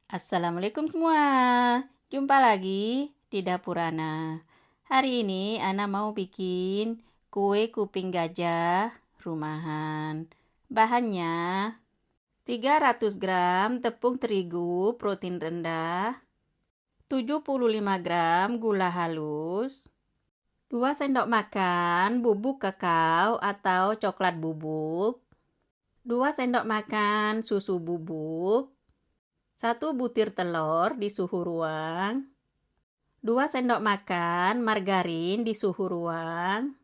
Assalamualaikum semua. Jumpa lagi di Dapur Ana. Hari ini Ana mau bikin kue kuping gajah rumahan. Bahannya 300 gram tepung terigu protein rendah, 75 gram gula halus, 2 sendok makan bubuk kakao atau coklat bubuk, 2 sendok makan susu bubuk, 1 butir telur di suhu ruang, 2 sendok makan margarin di suhu ruang,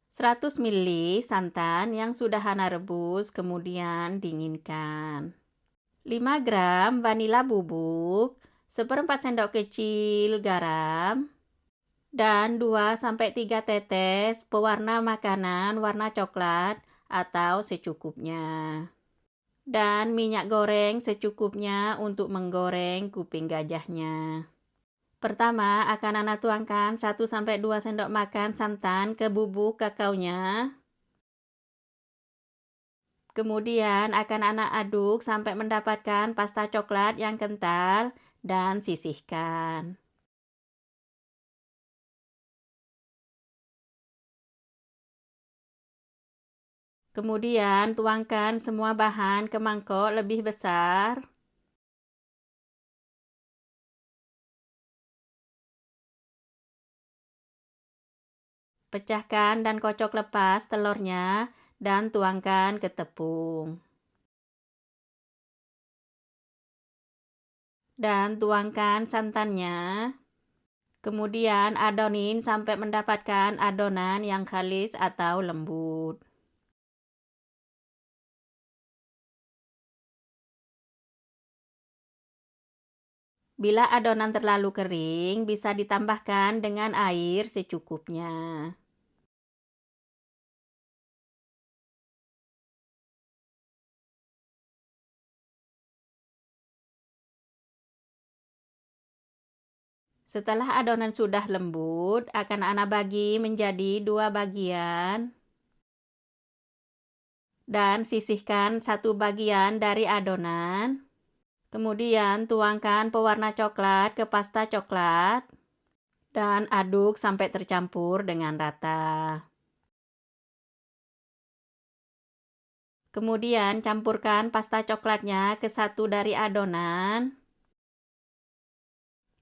100 ml santan yang sudah Hana rebus kemudian dinginkan, 5 gram vanila bubuk, 1/4 sendok kecil garam, dan 2-3 tetes pewarna makanan warna coklat atau secukupnya. Dan minyak goreng secukupnya untuk menggoreng kuping gajahnya. Pertama akan Ana tuangkan 1-2 sendok makan santan ke bubuk kakaonya. Kemudian akan Ana aduk sampai mendapatkan pasta coklat yang kental dan sisihkan. Kemudian tuangkan semua bahan ke mangkok lebih besar. Pecahkan dan kocok lepas telurnya dan tuangkan ke tepung. Dan tuangkan santannya. Kemudian adonin sampai mendapatkan adonan yang kalis atau lembut. Bila adonan terlalu kering, bisa ditambahkan dengan air secukupnya. Setelah adonan sudah lembut, akan Ana bagi menjadi 2 bagian. Dan sisihkan 1 bagian dari adonan. Kemudian tuangkan pewarna coklat ke pasta coklat. Dan aduk sampai tercampur dengan rata. Kemudian campurkan pasta coklatnya ke 1 dari adonan.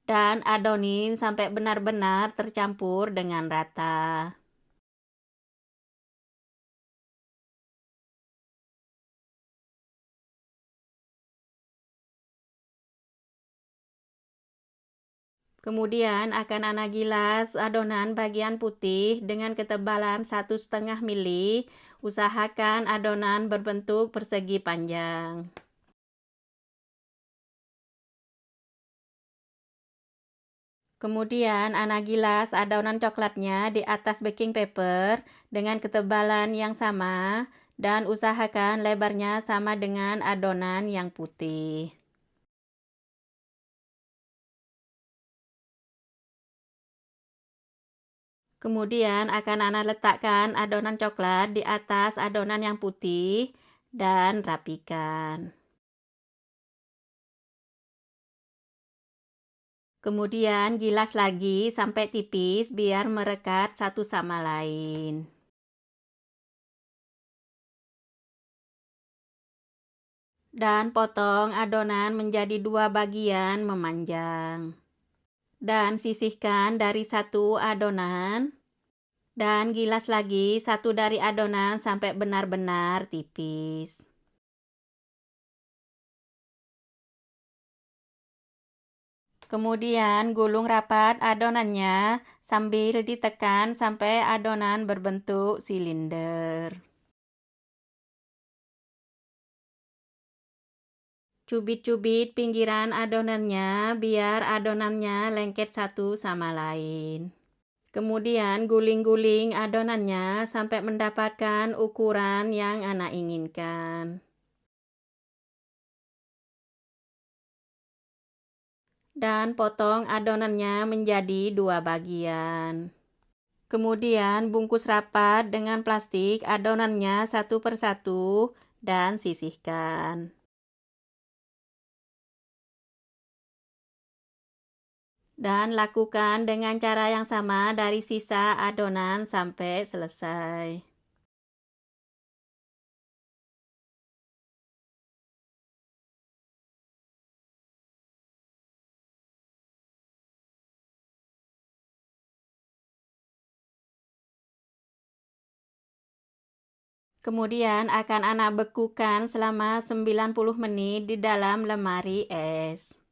Dan adonin sampai benar-benar tercampur dengan rata. Kemudian akan Ana gilas adonan bagian putih dengan ketebalan 1,5 mili. Usahakan adonan berbentuk persegi panjang. Kemudian Ana gilas adonan coklatnya di atas baking paper dengan ketebalan yang sama dan usahakan lebarnya sama dengan adonan yang putih. Kemudian akan Ana letakkan adonan coklat di atas adonan yang putih dan rapikan. Kemudian gilas lagi sampai tipis biar merekat satu sama lain. Dan potong adonan menjadi 2 bagian memanjang. Dan sisihkan dari 1 adonan. Dan gilas lagi 1 dari adonan sampai benar-benar tipis. Kemudian gulung rapat adonannya sambil ditekan sampai adonan berbentuk silinder. Cubit-cubit pinggiran adonannya biar adonannya lengket satu sama lain. Kemudian guling-guling adonannya sampai mendapatkan ukuran yang Ana inginkan. Dan potong adonannya menjadi 2 bagian. Kemudian bungkus rapat dengan plastik adonannya satu persatu dan sisihkan. Dan lakukan dengan cara yang sama dari sisa adonan sampai selesai. Kemudian akan Ana bekukan selama 90 menit di dalam lemari es.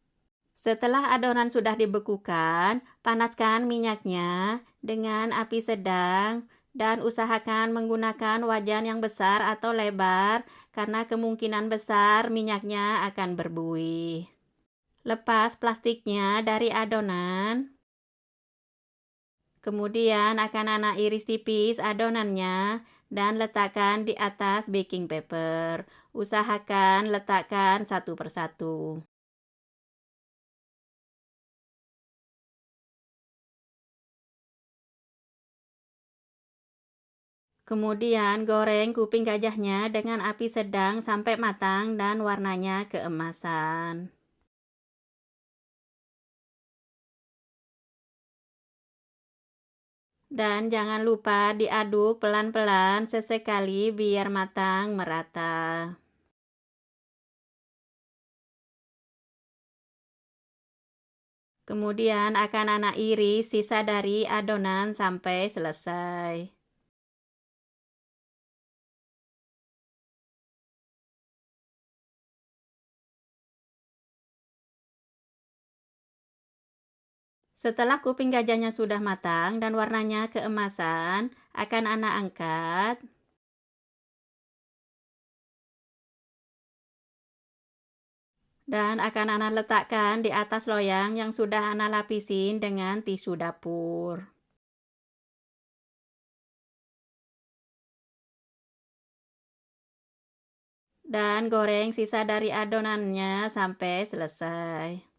Setelah adonan sudah dibekukan, panaskan minyaknya dengan api sedang dan usahakan menggunakan wajan yang besar atau lebar karena kemungkinan besar minyaknya akan berbuih. Lepas plastiknya dari adonan. Kemudian akan Ana iris tipis adonannya dan letakkan di atas baking paper. Usahakan letakkan satu persatu. Kemudian goreng kuping gajahnya dengan api sedang sampai matang dan warnanya keemasan. Dan jangan lupa diaduk pelan-pelan sesekali biar matang merata. Kemudian akan Ana iris sisa dari adonan sampai selesai. Setelah kuping gajahnya sudah matang dan warnanya keemasan, akan Ana angkat. Dan akan Ana letakkan di atas loyang yang sudah Ana lapisin dengan tisu dapur. Dan goreng sisa dari adonannya sampai selesai.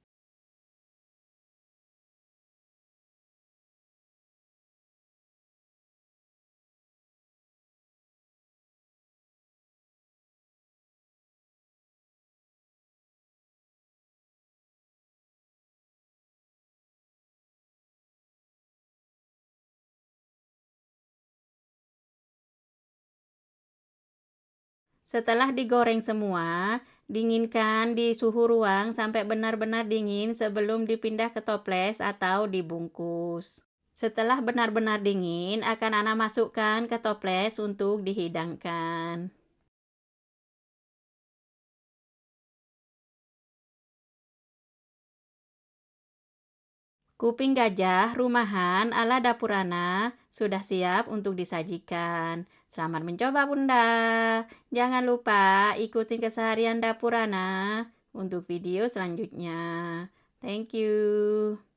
Setelah digoreng semua, dinginkan di suhu ruang sampai benar-benar dingin sebelum dipindah ke toples atau dibungkus. Setelah benar-benar dingin, akan Ana masukkan ke toples untuk dihidangkan. Kuping gajah rumahan ala dapur Ana sudah siap untuk disajikan. Selamat mencoba Bunda. Jangan lupa ikuti keseharian dapur Ana untuk video selanjutnya. Thank you.